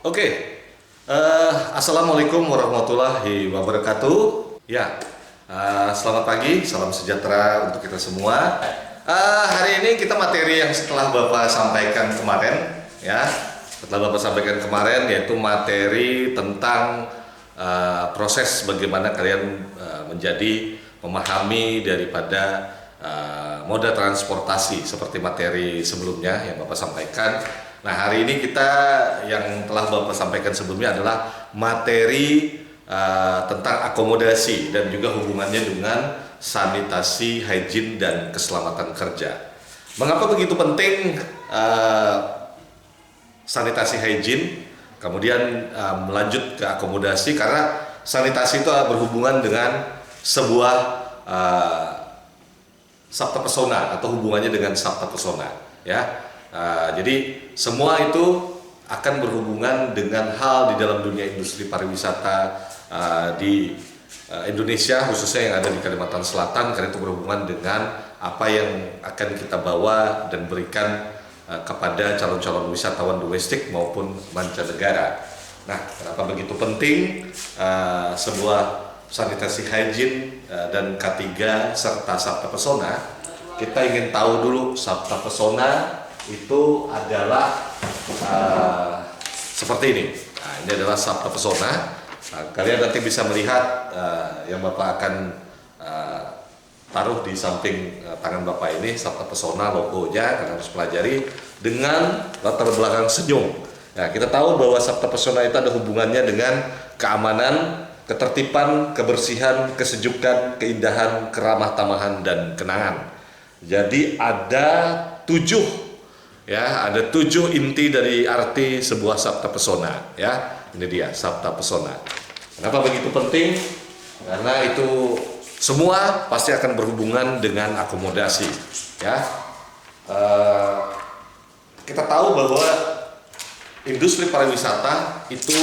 Oke, Assalamualaikum warahmatullahi wabarakatuh. Ya, selamat pagi, salam sejahtera untuk kita semua. Hari ini kita materi yang setelah Bapak sampaikan kemarin, ya, yaitu materi tentang proses bagaimana kalian menjadi memahami daripada moda transportasi seperti materi sebelumnya yang Bapak sampaikan. Nah, hari ini kita yang telah Bapak sampaikan sebelumnya adalah materi tentang akomodasi dan juga hubungannya dengan sanitasi, hygiene, dan keselamatan kerja. Mengapa begitu penting sanitasi, hygiene, kemudian melanjut ke akomodasi? Karena sanitasi itu berhubungan dengan sebuah sabta pesona atau hubungannya dengan sabta pesona, ya. Jadi semua itu akan berhubungan dengan hal di dalam dunia industri pariwisata di Indonesia, khususnya yang ada di Kalimantan Selatan, karena itu berhubungan dengan apa yang akan kita bawa dan berikan kepada calon-calon wisatawan domestik maupun mancanegara. Nah, kenapa begitu penting sebuah sanitasi, hygiene, dan K3 serta sabta pesona? Kita ingin tahu dulu sabta pesona itu adalah seperti ini. Nah, ini adalah sabta pesona. Nah, kalian nanti bisa melihat yang Bapak akan taruh di samping tangan Bapak ini, sabta pesona, logonya, kalian harus pelajari dengan latar belakang senyum. Nah, kita tahu bahwa sabta pesona itu ada hubungannya dengan keamanan, ketertiban, kebersihan, kesejukan, keindahan, keramah tamahan, dan kenangan. Jadi ada 7 inti dari arti sebuah sabta pesona, ya. Ini dia sabta pesona. Kenapa begitu penting? Karena itu semua pasti akan berhubungan dengan akomodasi, ya. Kita tahu bahwa industri pariwisata itu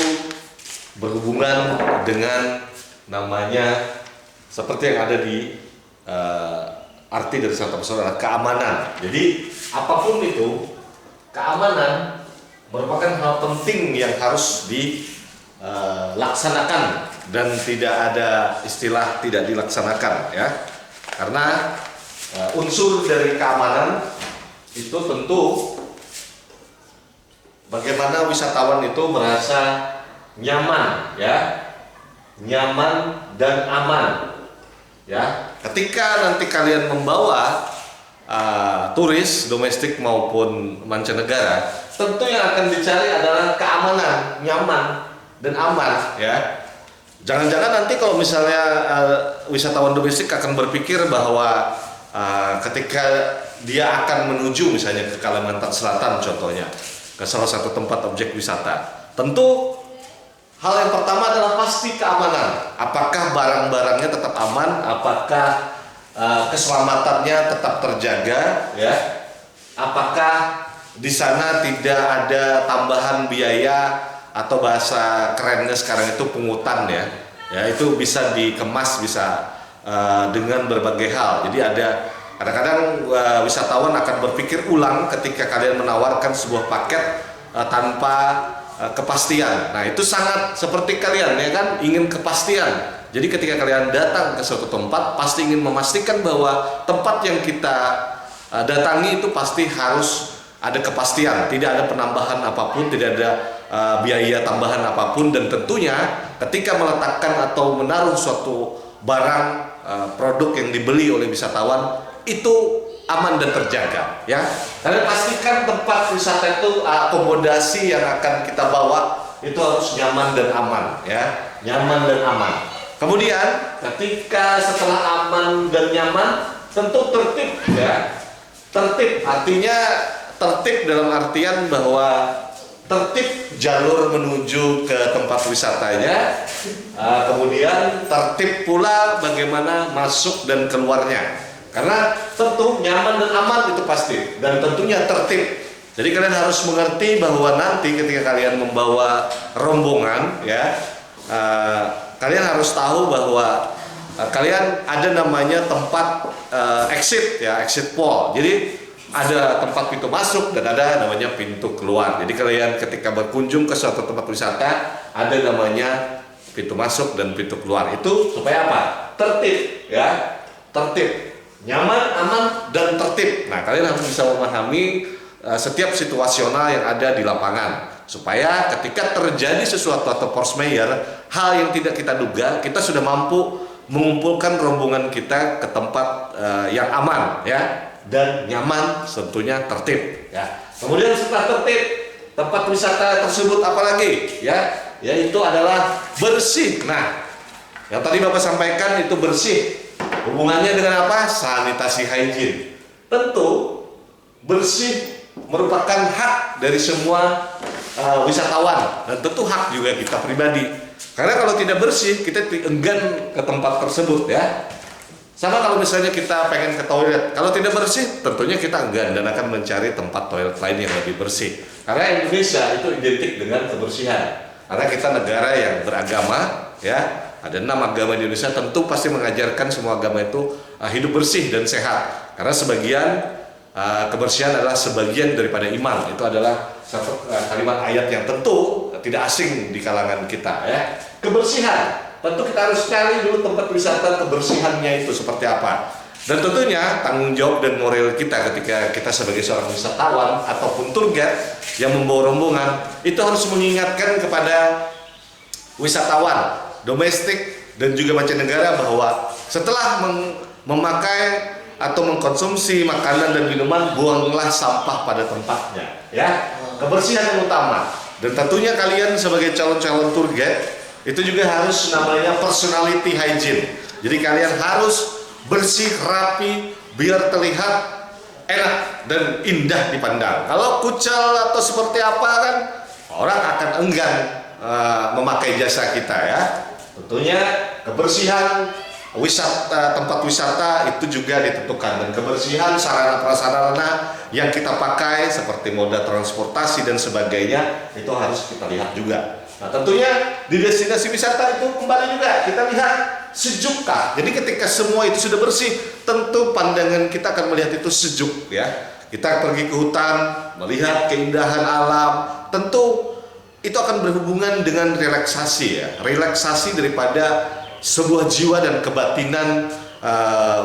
berhubungan dengan namanya seperti yang ada di arti dari sabta pesona adalah keamanan. Jadi apapun itu, keamanan merupakan hal penting yang harus dilaksanakan dan tidak ada istilah tidak dilaksanakan, ya. Karena unsur dari keamanan itu tentu bagaimana wisatawan itu merasa nyaman, ya, nyaman dan aman, ya. Ketika nanti kalian membawa turis domestik maupun mancanegara, tentu yang akan dicari adalah keamanan, nyaman dan aman, ya. Jangan-jangan nanti kalau misalnya wisatawan domestik akan berpikir bahwa ketika dia akan menuju misalnya ke Kalimantan Selatan contohnya, ke salah satu tempat objek wisata, tentu hal yang pertama adalah pasti keamanan. Apakah barang-barangnya tetap aman? Apakah keselamatannya tetap terjaga, ya? Apakah di sana tidak ada tambahan biaya atau bahasa kerennya sekarang itu pungutan, ya? Ya, itu bisa dikemas, bisa dengan berbagai hal. Jadi ada kadang-kadang wisatawan akan berpikir ulang ketika kalian menawarkan sebuah paket tanpa kepastian. Nah, itu sangat seperti kalian, ya kan, ingin kepastian. Jadi ketika kalian datang ke suatu tempat, pasti ingin memastikan bahwa tempat yang kita datangi itu pasti harus ada kepastian, tidak ada penambahan apapun, tidak ada biaya tambahan apapun, dan tentunya ketika meletakkan atau menaruh suatu barang produk yang dibeli oleh wisatawan itu aman dan terjaga, ya. Karena pastikan tempat wisata itu akomodasi yang akan kita bawa itu harus nyaman dan aman, ya, nyaman dan aman. Kemudian ketika setelah aman dan nyaman, tentu tertib, ya. Tertib artinya tertib dalam artian bahwa tertib jalur menuju ke tempat wisatanya, kemudian tertib pula bagaimana masuk dan keluarnya. Karena tentu nyaman dan aman itu pasti, dan tentunya tertib. Jadi kalian harus mengerti bahwa nanti ketika kalian membawa rombongan, ya, kalian harus tahu bahwa kalian ada namanya tempat exit, ya, exit pole. Jadi ada tempat pintu masuk dan ada namanya pintu keluar. Jadi kalian ketika berkunjung ke suatu tempat wisata ada namanya pintu masuk dan pintu keluar. Itu supaya apa? Tertib, ya, tertib, nyaman, aman, dan tertib. Nah, kalian harus bisa memahami setiap situasional yang ada di lapangan supaya ketika terjadi sesuatu atau force majeure, hal yang tidak kita duga, kita sudah mampu mengumpulkan rombongan kita ke tempat yang aman, ya, dan nyaman, tentunya tertib, ya. Kemudian setelah tertib, tempat wisata tersebut apalagi, ya, yaitu adalah bersih. Nah, yang tadi Bapak sampaikan itu bersih, hubungannya dengan apa? Sanitasi hygiene. Tentu bersih merupakan hak dari semua wisatawan dan tentu hak juga kita pribadi. Karena kalau tidak bersih, kita enggan ke tempat tersebut, ya. Sama kalau misalnya kita pengen ke toilet, kalau tidak bersih, tentunya kita enggan dan akan mencari tempat toilet lain yang lebih bersih. Karena Indonesia itu identik dengan kebersihan. Karena kita negara yang beragama, ya, ada 6 agama di Indonesia, tentu pasti mengajarkan semua agama itu hidup bersih dan sehat. Karena sebagian kebersihan adalah sebagian daripada iman. Itu adalah satu kalimat ayat yang tentu tidak asing di kalangan kita, ya. Kebersihan. Tentu kita harus cari dulu tempat wisata kebersihannya itu seperti apa. Dan tentunya tanggung jawab dan moral kita ketika kita sebagai seorang wisatawan ataupun tour guide yang membawa rombongan itu harus mengingatkan kepada wisatawan domestik dan juga mancanegara bahwa setelah memakai atau mengkonsumsi makanan dan minuman, buanglah sampah pada tempatnya, ya. Kebersihan yang utama. Dan tentunya kalian sebagai calon-calon tour guide itu juga harus namanya personality hygiene. Jadi kalian harus bersih, rapi, biar terlihat enak dan indah dipandang. Kalau kucel atau seperti apa kan orang akan enggan memakai jasa kita, ya. Tentunya kebersihan tempat wisata itu juga ditentukan, dan kebersihan sarana prasarana yang kita pakai seperti moda transportasi dan sebagainya itu harus kita lihat juga. Nah, tentunya di destinasi wisata itu kembali juga kita lihat sejukkah. Jadi ketika semua itu sudah bersih, tentu pandangan kita akan melihat itu sejuk, ya. Kita pergi ke hutan, melihat keindahan alam, tentu itu akan berhubungan dengan relaksasi, ya. Relaksasi daripada sebuah jiwa dan kebatinan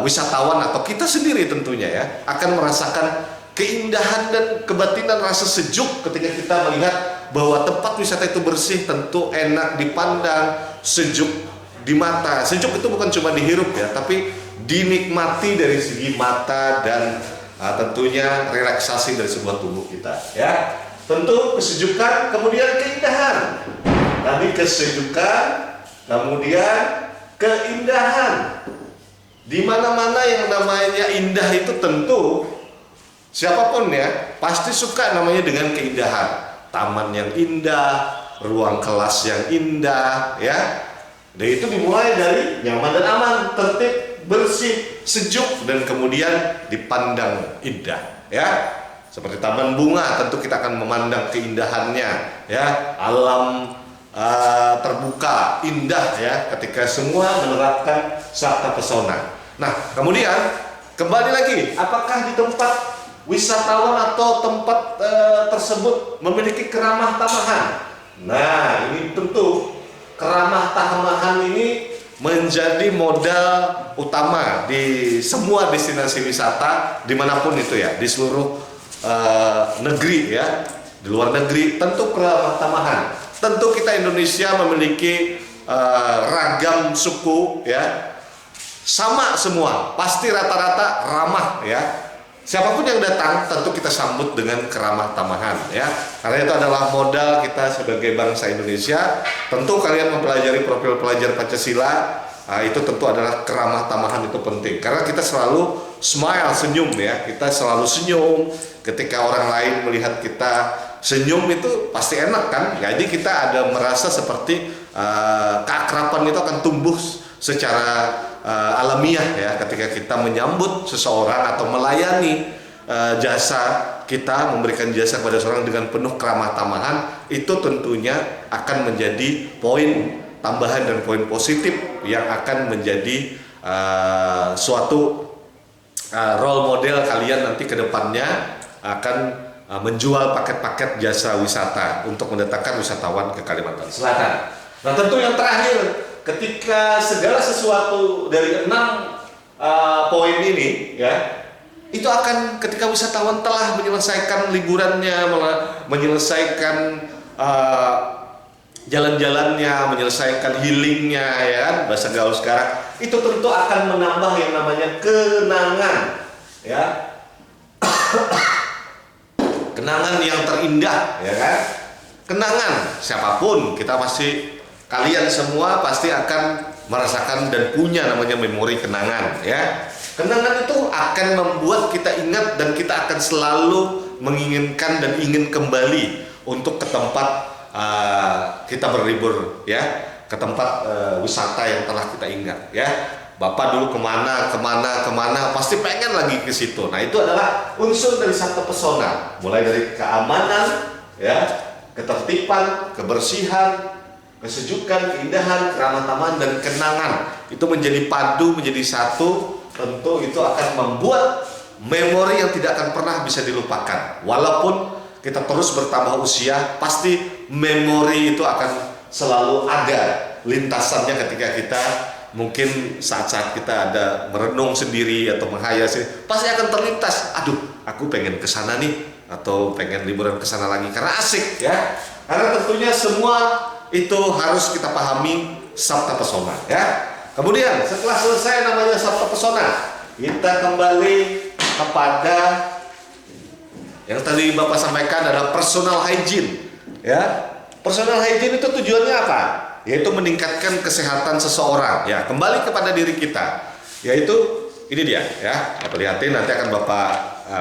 wisatawan atau kita sendiri tentunya, ya, akan merasakan keindahan dan kebatinan rasa sejuk ketika kita melihat bahwa tempat wisata itu bersih, tentu enak dipandang, sejuk di mata. Sejuk itu bukan cuma dihirup, ya, tapi dinikmati dari segi mata dan tentunya relaksasi dari sebuah tubuh kita, ya. Tentu kesejukan, kemudian keindahan. Tadi kesejukan, kemudian keindahan. Di mana-mana yang namanya indah itu tentu siapapun, ya, pasti suka namanya dengan keindahan. Taman yang indah, ruang kelas yang indah, ya. Dan itu dimulai dari nyaman dan aman, tertib, bersih, sejuk, dan kemudian dipandang indah, ya. Seperti taman bunga, tentu kita akan memandang keindahannya, ya. Alam terbuka, indah, ya, ketika semua menerapkan sarana pesona. Nah, kemudian kembali lagi, apakah di tempat wisatawan atau tempat tersebut memiliki keramah tamahan? Nah, ini tentu keramah tamahan ini menjadi modal utama di semua destinasi wisata dimanapun itu, ya, di seluruh negeri, ya, di luar negeri, tentu keramah tamahan. Tentu kita Indonesia memiliki ragam suku, ya, sama semua, pasti rata-rata ramah, ya. Siapapun yang datang tentu kita sambut dengan keramah tamahan, ya. Karena itu adalah modal kita sebagai bangsa Indonesia. Tentu kalian mempelajari profil pelajar Pancasila, itu tentu adalah keramah tamahan itu penting. Karena kita selalu smile, senyum, ya. Kita selalu senyum. Ketika orang lain melihat kita senyum itu pasti enak, kan? Jadi kita ada merasa seperti keakraban itu akan tumbuh secara alamiah, ya, ketika kita menyambut seseorang atau melayani jasa kita, memberikan jasa kepada seseorang dengan penuh keramah tamahan, itu tentunya akan menjadi poin tambahan dan poin positif yang akan menjadi suatu role model kalian nanti ke depannya akan menjual paket-paket jasa wisata untuk mendatangkan wisatawan ke Kalimantan Selatan. Nah, tentu yang terakhir, ketika segala sesuatu dari 6 poin ini ya, itu akan ketika wisatawan telah menyelesaikan liburannya, menyelesaikan jalan-jalannya, menyelesaikan healingnya, ya kan, bahasa gaul sekarang, itu tentu akan menambah yang namanya kenangan, ya, kenangan yang terindah, ya kan, kenangan siapapun kita pasti, kalian semua pasti akan merasakan dan punya namanya memori kenangan, ya. Kenangan itu akan membuat kita ingat dan kita akan selalu menginginkan dan ingin kembali untuk ke tempat kita berlibur, ya, ke tempat wisata yang telah kita ingat, ya. Bapak dulu kemana, pasti pengen lagi ke situ. Nah, itu adalah unsur dari Sabta Pesona, mulai dari keamanan, ya, ketertiban, kebersihan, kesejukan, keindahan, keramah tamahan, dan kenangan. Itu menjadi padu, menjadi satu. Tentu itu akan membuat memori yang tidak akan pernah bisa dilupakan. Walaupun kita terus bertambah usia, pasti memori itu akan selalu ada lintasannya ketika kita mungkin saat-saat kita ada merenung sendiri atau menghayal sendiri, pasti akan terlintas, aduh, aku pengen ke sana nih, atau pengen liburan ke sana lagi karena asik, ya. Karena tentunya semua itu harus kita pahami Sabta Pesona, ya. Kemudian setelah selesai namanya Sabta Pesona, kita kembali kepada yang tadi Bapak sampaikan adalah personal hygiene, ya. Personal hygiene itu tujuannya apa? Yaitu meningkatkan kesehatan seseorang, ya. Kembali kepada diri kita, yaitu ini dia, ya. Bapak lihatin, nanti akan Bapak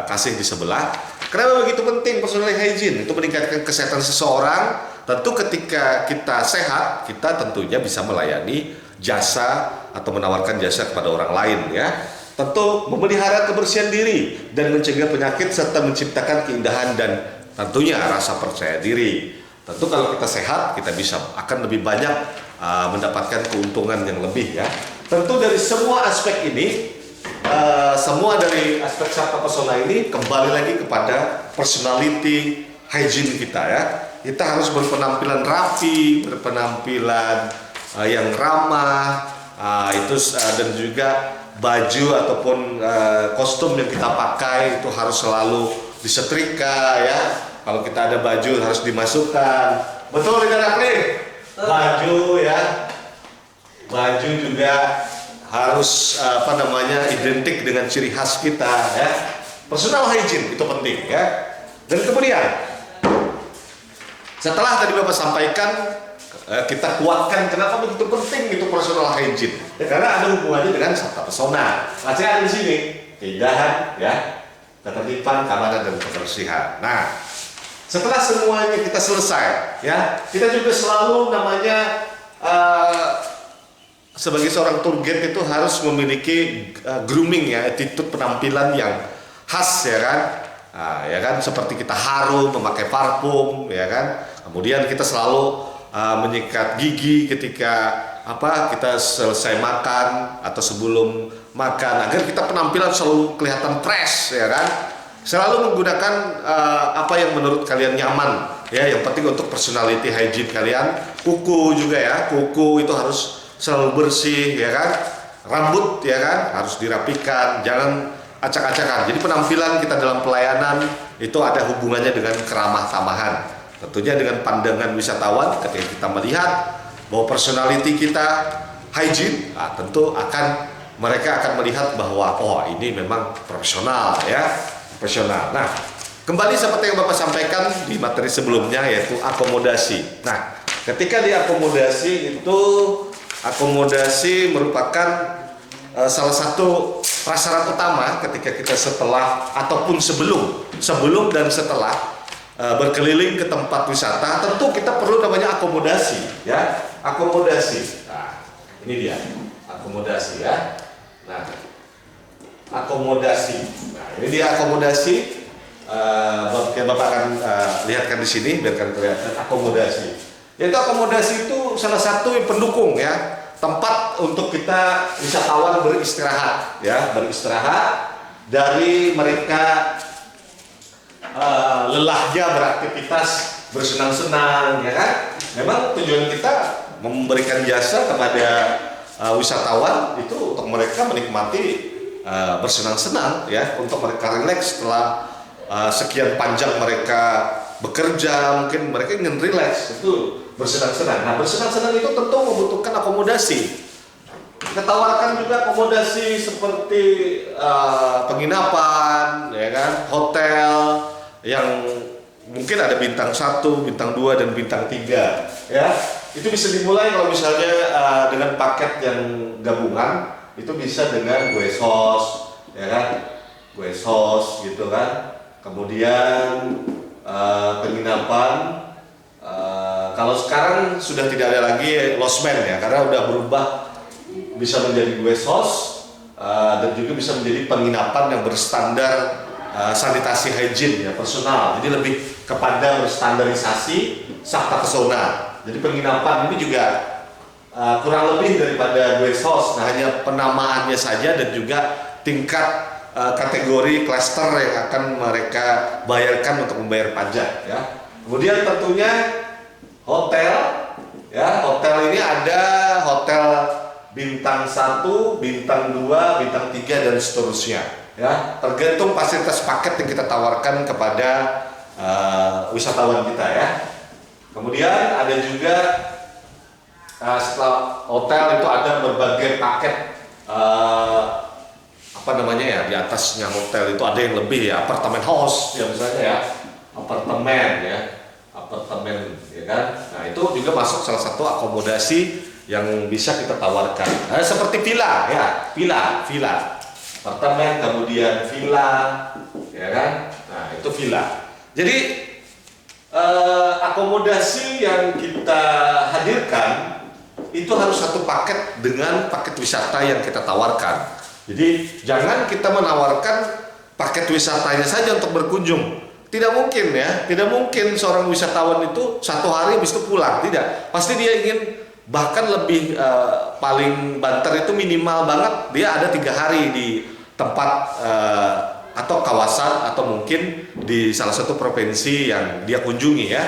kasih di sebelah. Kenapa begitu penting personal hygiene? Itu meningkatkan kesehatan seseorang. Tentu ketika kita sehat, kita tentunya bisa melayani jasa atau menawarkan jasa kepada orang lain, ya. Tentu memelihara kebersihan diri dan mencegah penyakit serta menciptakan keindahan dan tentunya rasa percaya diri. Tentu kalau kita sehat, kita bisa akan lebih banyak mendapatkan keuntungan yang lebih, ya. Tentu dari semua aspek ini, semua dari aspek Sabta Pesona ini kembali lagi kepada personality hygiene kita, ya. Kita harus berpenampilan rapi, berpenampilan yang ramah, dan juga baju ataupun kostum yang kita pakai itu harus selalu disetrika, ya. Kalau kita ada baju harus dimasukkan. Betul, Rekan Akli? Baju, ya. Baju juga harus identik dengan ciri khas kita, ya. Personal hygiene itu penting, ya. Dan kemudian setelah tadi Bapak sampaikan, kita kuatkan kenapa begitu penting itu personal hygiene, ya, karena ada hubungannya dengan Sabta Pesona. Masih ada di sini keindahan, ya, ketertiban, keamanan, dan kebersihan. Nah, setelah semuanya kita selesai, ya, kita juga selalu namanya sebagai seorang tour guide itu harus memiliki grooming, ya, attitude penampilan yang khas, ya kan. Ya kan, seperti kita harum, memakai parfum, ya kan. Kemudian kita selalu menyikat gigi ketika kita selesai makan atau sebelum makan, agar kita penampilan selalu kelihatan fresh, ya kan. Selalu menggunakan apa yang menurut kalian nyaman, ya. Yang penting untuk personality hygiene kalian. Kuku juga, ya, kuku itu harus selalu bersih, ya kan. Rambut, ya kan, harus dirapikan, jangan acak-acakan. Jadi penampilan kita dalam pelayanan itu ada hubungannya dengan keramah tamahan. Tentunya dengan pandangan wisatawan, ketika kita melihat bahwa personality kita hygiene, tentu mereka akan melihat bahwa oh, ini memang profesional, ya, profesional. Nah, kembali seperti yang Bapak sampaikan di materi sebelumnya, yaitu akomodasi. Nah, ketika diakomodasi itu, akomodasi merupakan salah satu prasyarat utama ketika kita setelah ataupun sebelum dan setelah berkeliling ke tempat wisata. Tentu kita perlu namanya akomodasi, ya, akomodasi. Nah, ini dia akomodasi, ya. Nah, akomodasi. Nah, ini dia akomodasi. Bapak akan lihatkan di sini, biarkan kelihatan akomodasi. Yaitu akomodasi itu salah satu yang pendukung, ya, tempat untuk kita wisatawan beristirahat, ya, beristirahat dari mereka lelahnya beraktivitas bersenang-senang, ya kan? Memang tujuan kita memberikan jasa kepada wisatawan itu untuk mereka menikmati bersenang-senang, ya, untuk mereka rileks setelah sekian panjang mereka bekerja, mungkin mereka ingin rileks, itu bersenang-senang. Nah, bersenang-senang itu tentu membutuhkan akomodasi. Kita tawarkan juga akomodasi seperti penginapan, ya kan, hotel yang mungkin ada bintang 1, bintang 2, dan bintang 3, ya. Itu bisa dimulai kalau misalnya dengan paket yang gabungan, itu bisa dengan guest house, ya kan, guest house gitu kan. Kemudian penginapan, kalau sekarang sudah tidak ada lagi lodgement, ya, karena udah berubah, bisa menjadi guest house dan juga bisa menjadi penginapan yang berstandar sanitasi hygiene, ya, personal. Jadi lebih kepada berstandarisasi Sabta Pesona. Jadi penginapan ini juga kurang lebih daripada guest house. Nah, hanya penamaannya saja dan juga tingkat kategori klaster yang akan mereka bayarkan untuk membayar pajak, ya. Kemudian tentunya hotel, ya. Hotel ini ada hotel bintang 1, bintang 2, bintang 3, dan seterusnya, ya. Tergantung fasilitas paket yang kita tawarkan kepada wisatawan kita, ya. Kemudian ada juga setelah hotel itu ada berbagai paket apa namanya, ya, di atasnya hotel itu ada yang lebih, ya, apartemen house, ya, misalnya, ya, apartemen, ya, apartemen, ya kan. Nah, itu juga masuk salah satu akomodasi yang bisa kita tawarkan. Seperti villa, ya, villa, apartemen, kemudian villa, ya kan. Nah, itu villa. Jadi akomodasi yang kita hadirkan itu harus satu paket dengan paket wisata yang kita tawarkan. Jadi jangan kita menawarkan paket wisatanya saja untuk berkunjung. Tidak mungkin, ya, tidak mungkin seorang wisatawan itu 1 hari habis itu pulang. Tidak, pasti dia ingin bahkan lebih paling banter itu minimal banget dia ada 3 hari di tempat atau kawasan atau mungkin di salah satu provinsi yang dia kunjungi, ya.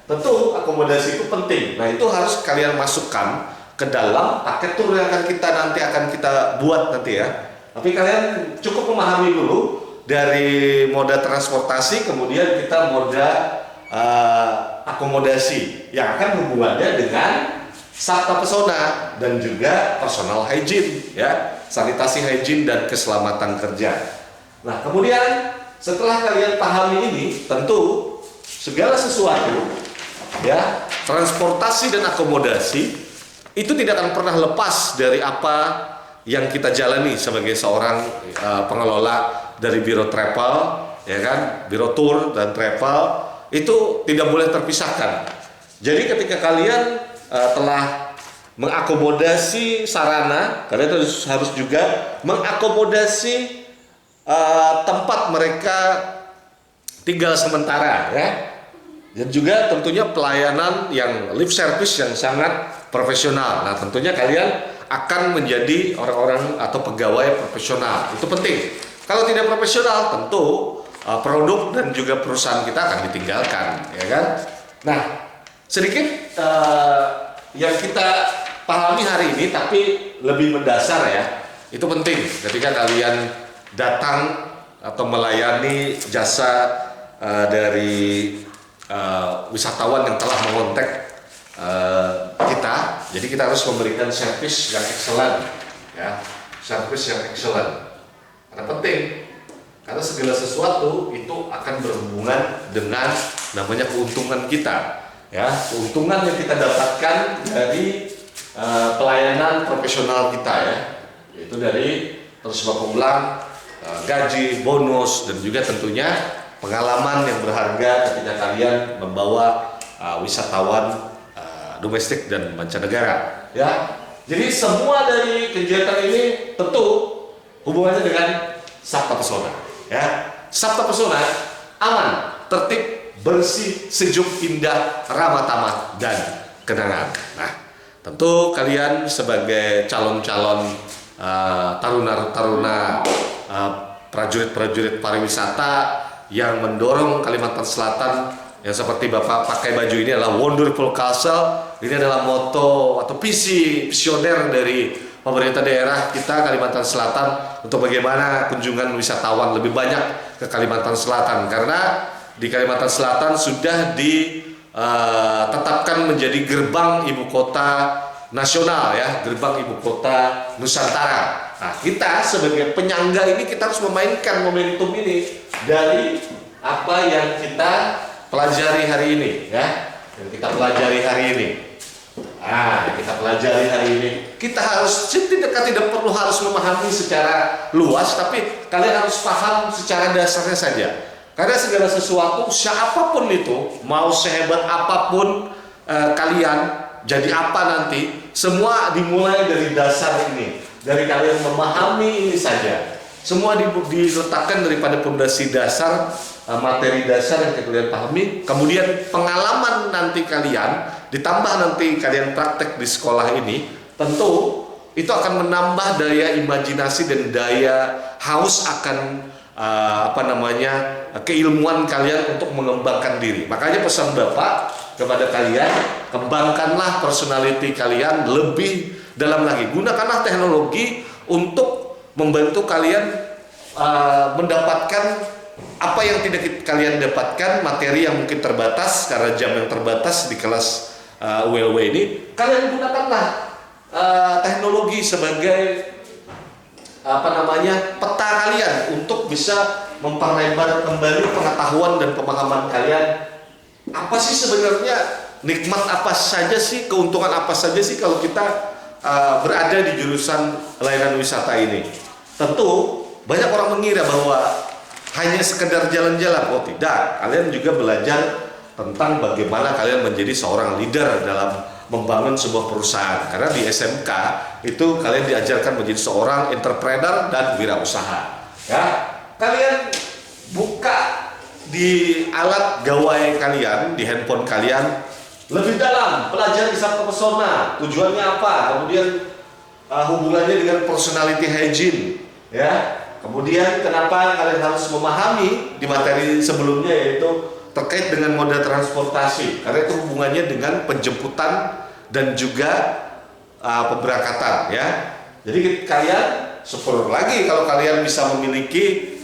Tentu akomodasi itu penting. Nah, itu harus kalian masukkan ke dalam paket tur yang nanti akan kita buat nanti, ya. Tapi kalian cukup memahami dulu dari moda transportasi, kemudian kita moda akomodasi yang akan hubungannya dengan Sabta Pesona dan juga personal hygiene, ya, sanitasi hygiene dan keselamatan kerja. Nah, kemudian setelah kalian pahami ini, tentu segala sesuatu, ya, transportasi dan akomodasi itu tidak akan pernah lepas dari apa yang kita jalani sebagai seorang pengelola dari biro travel, ya kan, biro tour dan travel, itu tidak boleh terpisahkan. Jadi ketika kalian telah mengakomodasi sarana, kalian harus juga mengakomodasi tempat mereka tinggal sementara, ya. Dan juga tentunya pelayanan yang lift service yang sangat profesional. Nah, tentunya kalian akan menjadi orang-orang atau pegawai profesional. Itu penting. Kalau tidak profesional, tentu produk dan juga perusahaan kita akan ditinggalkan, ya kan? Nah, sedikit yang kita pahami hari ini, tapi lebih mendasar, ya. Itu penting ketika kalian datang atau melayani jasa dari wisatawan yang telah mengontak kita. Jadi kita harus memberikan servis yang excellent, ya, servis yang excellent. Karena penting, karena segala sesuatu itu akan berhubungan dengan namanya keuntungan kita, ya, keuntungan yang kita dapatkan dari pelayanan profesional kita, ya, yaitu dari terus berulang gaji, bonus, dan juga tentunya pengalaman yang berharga ketika kalian membawa wisatawan domestik dan mancanegara, ya. Jadi semua dari kegiatan ini tentu hubungannya dengan Sabta Pesona, ya. Sabta Pesona aman, tertib, bersih, sejuk, indah, ramah tamah, dan kenangan. Nah, tentu kalian sebagai calon-calon taruna-taruna prajurit-prajurit pariwisata yang mendorong Kalimantan Selatan yang seperti Bapak pakai baju ini adalah Wonderful Castle. Ini adalah moto atau visi visioner dari pemerintah daerah kita Kalimantan Selatan untuk bagaimana kunjungan wisatawan lebih banyak ke Kalimantan Selatan, karena di Kalimantan Selatan sudah ditetapkan menjadi gerbang ibu kota nasional ya, gerbang ibu kota Nusantara. Nah, kita sebagai penyangga ini kita harus memainkan momentum ini dari apa yang kita pelajari hari ini ya, yang kita pelajari hari ini. Kita pelajari hari ini. Kita harus tidak perlu harus memahami secara luas, tapi kalian harus paham secara dasarnya saja. Karena segala sesuatu, siapapun itu, mau sehebat apapun kalian, jadi apa nanti, semua dimulai dari dasar ini, dari kalian memahami ini saja. Semua diletakkan daripada pondasi dasar, materi dasar yang kalian pahami, kemudian pengalaman nanti kalian, ditambah nanti kalian praktek di sekolah ini, tentu itu akan menambah daya imajinasi dan daya haus akan keilmuan kalian untuk mengembangkan diri. Makanya pesan Bapak kepada kalian, kembangkanlah personality kalian lebih dalam lagi. Gunakanlah teknologi untuk membantu kalian mendapatkan apa yang tidak kalian dapatkan, materi yang mungkin terbatas karena jam yang terbatas di kelas ULW ini. Kalian gunakanlah teknologi sebagai peta kalian untuk bisa memperlebar kembali pengetahuan dan pemahaman kalian. Apa sih sebenarnya nikmat apa saja sih, keuntungan apa saja sih kalau kita berada di jurusan layanan wisata ini? Tentu banyak orang mengira bahwa hanya sekedar jalan-jalan. Oh tidak, kalian juga belajar tentang bagaimana kalian menjadi seorang leader dalam membangun sebuah perusahaan. Karena di SMK itu kalian diajarkan menjadi seorang entrepreneur dan wirausaha. Ya, kalian buka di alat gawai kalian, di handphone kalian, lebih dalam, pelajari Sabta Pesona, tujuannya apa, kemudian hubungannya dengan personality hygiene, ya. Kemudian kenapa kalian harus memahami di materi sebelumnya, yaitu terkait dengan moda transportasi, karena itu hubungannya dengan penjemputan dan juga pemberangkatan, ya. Jadi kalian super lagi kalau kalian bisa memiliki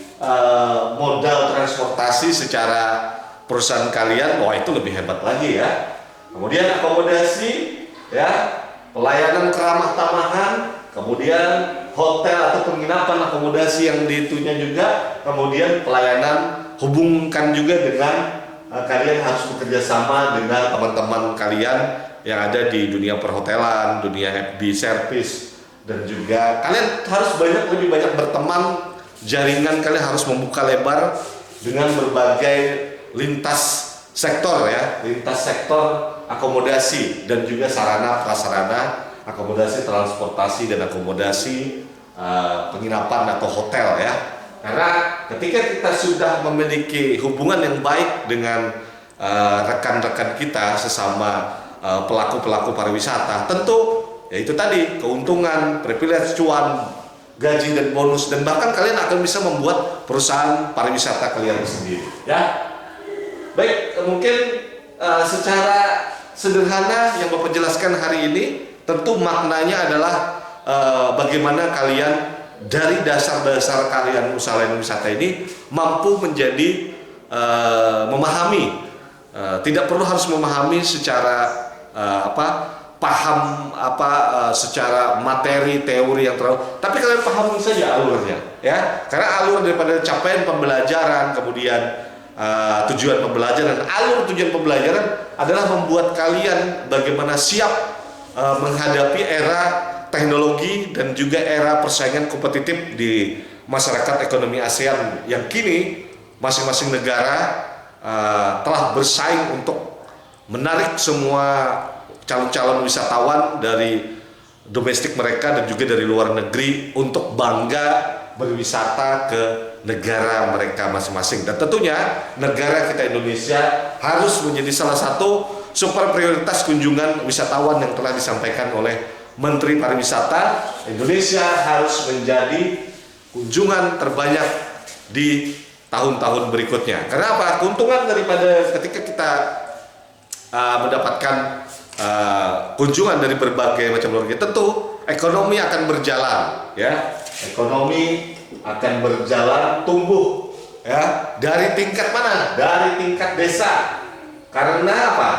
modal transportasi secara perusahaan kalian, wah itu lebih hebat lagi ya. Kemudian akomodasi, ya, pelayanan keramah tamahan, kemudian hotel atau penginapan akomodasi yang ditunya juga, kemudian pelayanan, hubungkan juga dengan kalian harus bekerja sama dengan teman-teman kalian yang ada di dunia perhotelan, dunia FB service, dan juga kalian harus lebih banyak berteman, jaringan kalian harus membuka lebar dengan berbagai lintas sektor ya, lintas sektor akomodasi dan juga sarana prasarana akomodasi transportasi dan akomodasi penginapan atau hotel ya. Karena ketika kita sudah memiliki hubungan yang baik dengan rekan-rekan kita sesama pelaku-pelaku pariwisata, tentu ya itu tadi keuntungan, privilege, cuan, gaji dan bonus, dan bahkan kalian akan bisa membuat perusahaan pariwisata kalian sendiri ya. Baik, mungkin secara sederhana yang Bapak jelaskan hari ini, tentu maknanya adalah bagaimana kalian dari dasar-dasar kalian usaha layanan wisata ini mampu menjadi memahami, tidak perlu harus memahami secara paham secara materi teori yang terlalu, tapi kalian pahami saja alurnya ya, karena alur daripada capaian pembelajaran, kemudian tujuan pembelajaran, alur tujuan pembelajaran adalah membuat kalian bagaimana siap menghadapi era teknologi dan juga era persaingan kompetitif di masyarakat ekonomi ASEAN yang kini masing-masing negara telah bersaing untuk menarik semua calon-calon wisatawan dari domestik mereka dan juga dari luar negeri untuk bangga berwisata ke negara mereka masing-masing. Dan tentunya negara kita Indonesia harus menjadi salah satu super prioritas kunjungan wisatawan yang telah disampaikan oleh Menteri Pariwisata. Indonesia harus menjadi kunjungan terbanyak di tahun-tahun berikutnya. Karena apa? Keuntungan daripada ketika kita mendapatkan kunjungan dari berbagai macam luar negeri, tentu ekonomi akan berjalan, ya. Ekonomi akan berjalan, tumbuh, ya. Dari tingkat mana? Dari tingkat desa. Karena apa?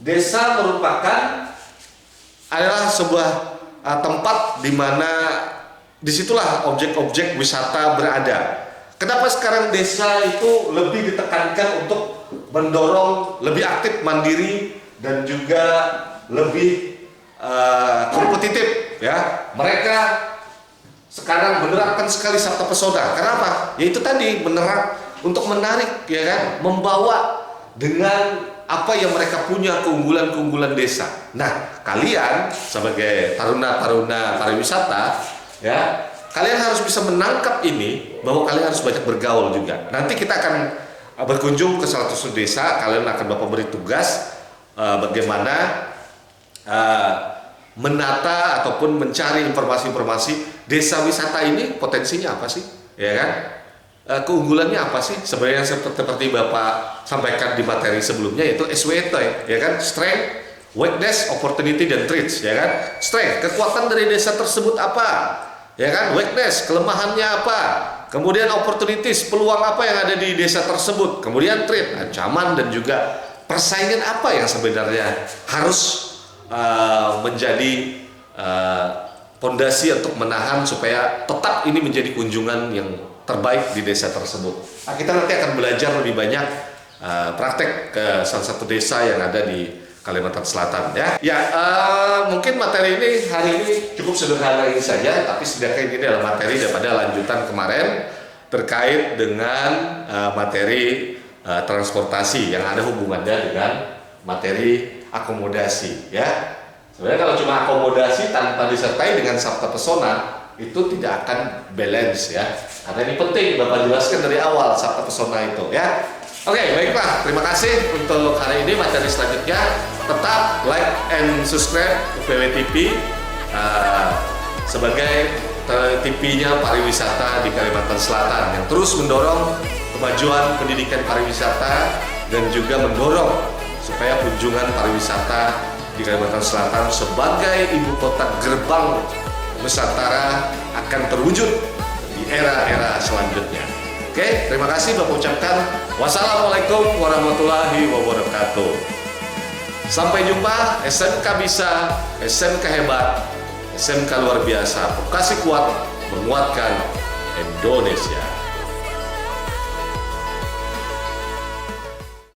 Desa merupakan adalah sebuah tempat di mana disitulah objek-objek wisata berada. Kenapa sekarang desa itu lebih ditekankan untuk mendorong lebih aktif, mandiri, dan juga lebih kompetitif, ya. Mereka sekarang menerapkan sekali sabta pesona. Kenapa? Yaitu tadi untuk menarik, ya kan, membawa dengan apa yang mereka punya, keunggulan-keunggulan desa. Nah, kalian sebagai taruna-taruna pariwisata, ya, kalian harus bisa menangkap ini, bahwa kalian harus banyak bergaul juga. Nanti kita akan berkunjung ke salah satu desa, kalian akan Bapak beri tugas bagaimana menata ataupun mencari informasi-informasi desa wisata ini, potensinya apa sih, ya kan? Keunggulannya apa sih? Sebenarnya seperti Bapak sampaikan di materi sebelumnya, yaitu SWOT, ya kan? Strength, weakness, opportunity, dan threats, ya kan? Strength, kekuatan dari desa tersebut apa? Ya kan? Weakness, kelemahannya apa? Kemudian opportunities, peluang apa yang ada di desa tersebut? Kemudian threat, ancaman, dan juga persaingan apa yang sebenarnya harus menjadi fondasi untuk menahan supaya tetap ini menjadi kunjungan yang terbaik di desa tersebut. Nah, kita nanti akan belajar lebih banyak praktek ke salah satu desa yang ada di Kalimantan Selatan, ya. Ya, mungkin materi ini hari ini cukup sederhana ini saja, tapi setidaknya ini adalah materi daripada lanjutan kemarin terkait dengan materi transportasi yang ada hubungannya dengan materi akomodasi, ya. Sebenarnya kalau cuma akomodasi tanpa disertai dengan sabta pesona, itu tidak akan balance, ya. Karena ini penting Bapak jelaskan dari awal sabta pesona itu, ya. Oke, baiklah. Terima kasih untuk hari ini. Materi selanjutnya tetap like and subscribe PWTV sebagai TV-nya pariwisata di Kalimantan Selatan yang terus mendorong kemajuan pendidikan pariwisata dan juga mendorong supaya kunjungan pariwisata di Kalimantan Selatan sebagai ibu kota gerbang Nusantara akan terwujud di era-era selanjutnya. Oke, terima kasih Bapak ucapkan. Wassalamualaikum warahmatullahi wabarakatuh. Sampai jumpa. SMK bisa, SMK hebat, SMK luar biasa. Vokasi kuat menguatkan Indonesia.